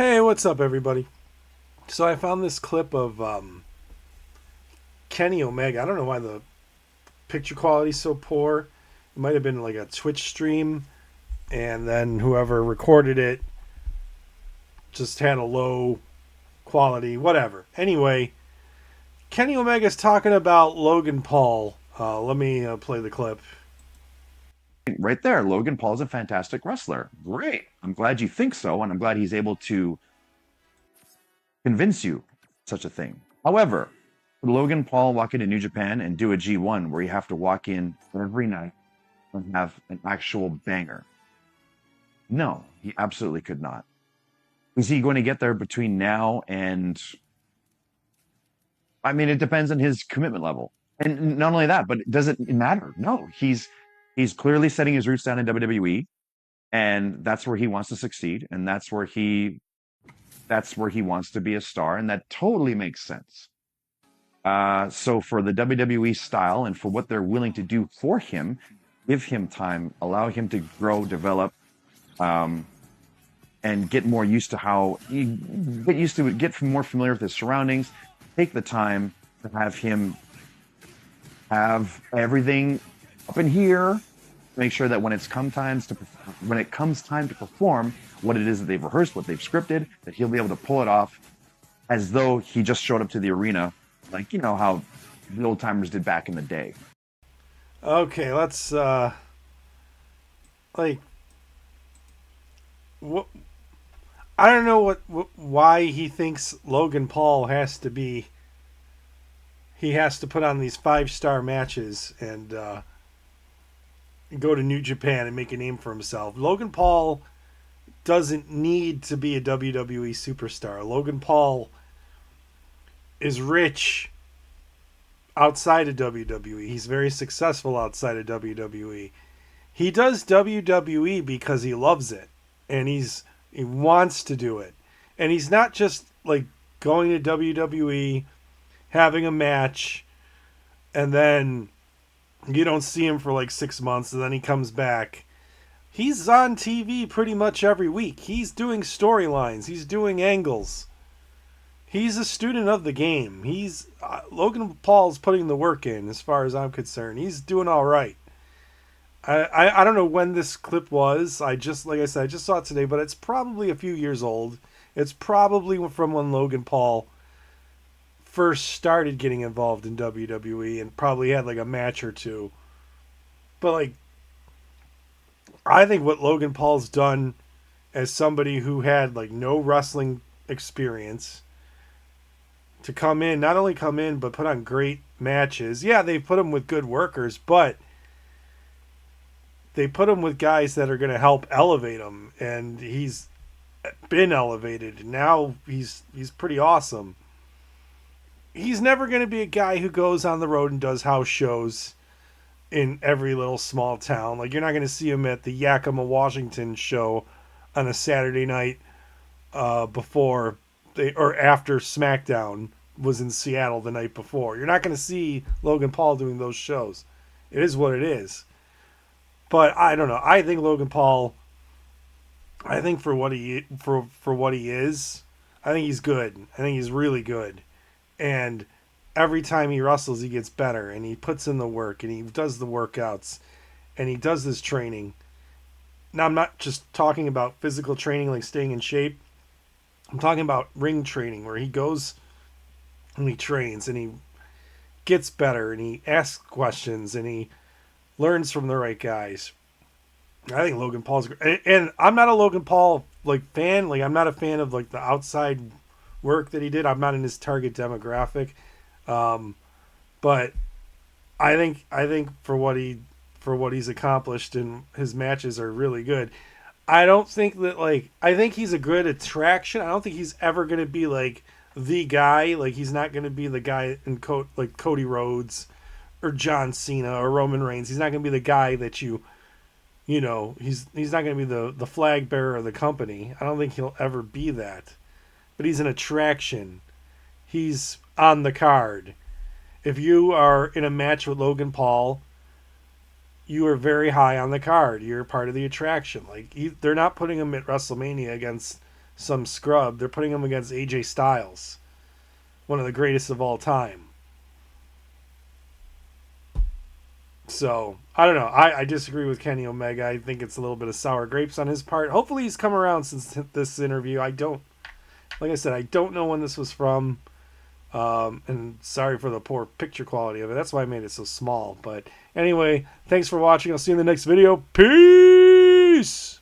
Hey, what's up, everybody? So I found this clip of Kenny Omega. I don't know why the picture quality's so poor. It might have been like a Twitch stream, and then whoever recorded it just had a low quality, whatever. Anyway, Kenny Omega's talking about Logan Paul. Let me play the clip. Right there, Logan Paul's a fantastic wrestler. Great. I'm glad you think so, and I'm glad he's able to convince you such a thing. However, would Logan Paul walk into New Japan and do a G1 where you have to walk in every night and have an actual banger? No, he absolutely could not. Is he going to get there between now and I mean, it depends on his commitment level. And not only that, but does it matter? No, he's clearly setting his roots down in WWE, and that's where he wants to succeed, and that's where he wants to be a star, and that totally makes sense. So for the WWE style and for what they're willing to do for him, give him time, allow him to grow, develop, um, and get more used to how get used to it, get more familiar with his surroundings. Take the time to have him have everything up in here. Make sure that when it comes time to perform, what it is that they've rehearsed, what they've scripted, that he'll be able to pull it off as though he just showed up to the arena, like how the old timers did back in the day. Okay, let's like what I don't know why he thinks Logan Paul has to put on these 5-star matches and go to New Japan and make a name for himself. Logan Paul doesn't need to be a WWE superstar. Logan Paul is rich outside of WWE. He's very successful outside of WWE. He does WWE because he loves it and he wants to do it. And he's not just like going to WWE, having a match, and then you don't see him for like 6 months and then he comes back. He's on TV pretty much every week. He's doing storylines, he's doing angles. He's a student of the game. He's Logan Paul's putting the work in as far as I'm concerned. He's doing all right. I don't know when this clip was. Like I said, I just saw it today, but it's probably a few years old. It's probably from when Logan Paul first started getting involved in WWE and probably had like a match or two. But like I think what Logan Paul's done as somebody who had like no wrestling experience to come in, not only come in but put on great matches. Yeah, they put him with good workers, but they put him with guys that are going to help elevate him, and he's been elevated. Now he's pretty awesome. He's never going to be a guy who goes on the road and does house shows in every little small town. Like, you're not going to see him at the Yakima, Washington show on a Saturday night before they or after SmackDown was in Seattle the night before. You're not going to see Logan Paul doing those shows. It is what it is. But I don't know. I think Logan Paul. I think for what he is, I think he's good. I think he's really good. And every time he wrestles, he gets better, and he puts in the work, and he does the workouts, and he does this training. Now, I'm not just talking about physical training, like staying in shape. I'm talking about ring training, where he goes and he trains, and he gets better, and he asks questions, and he learns from the right guys. I think Logan Paul's great. And I'm not a Logan Paul like fan. Like, I'm not a fan of like the outside work that he did. I'm not in his target demographic. Um, but I think for what he's accomplished and his matches are really good. I don't think that like I think he's a good attraction. I don't think he's ever going to be like the guy. Like, he's not going to be the guy in like Cody Rhodes or John Cena or Roman Reigns. He's not going to be the guy that he's not going to be the flag bearer of the company. I don't think he'll ever be that. But he's an attraction. He's on the card. If you are in a match with Logan Paul, you are very high on the card. You're part of the attraction. Like, they're not putting him at WrestleMania against some scrub. They're putting him against AJ Styles, one of the greatest of all time. So, I don't know. I disagree with Kenny Omega. I think it's a little bit of sour grapes on his part. Hopefully he's come around since this interview. Like I said, I don't know when this was from. And sorry for the poor picture quality of it. That's why I made it so small. But anyway, thanks for watching. I'll see you in the next video. Peace!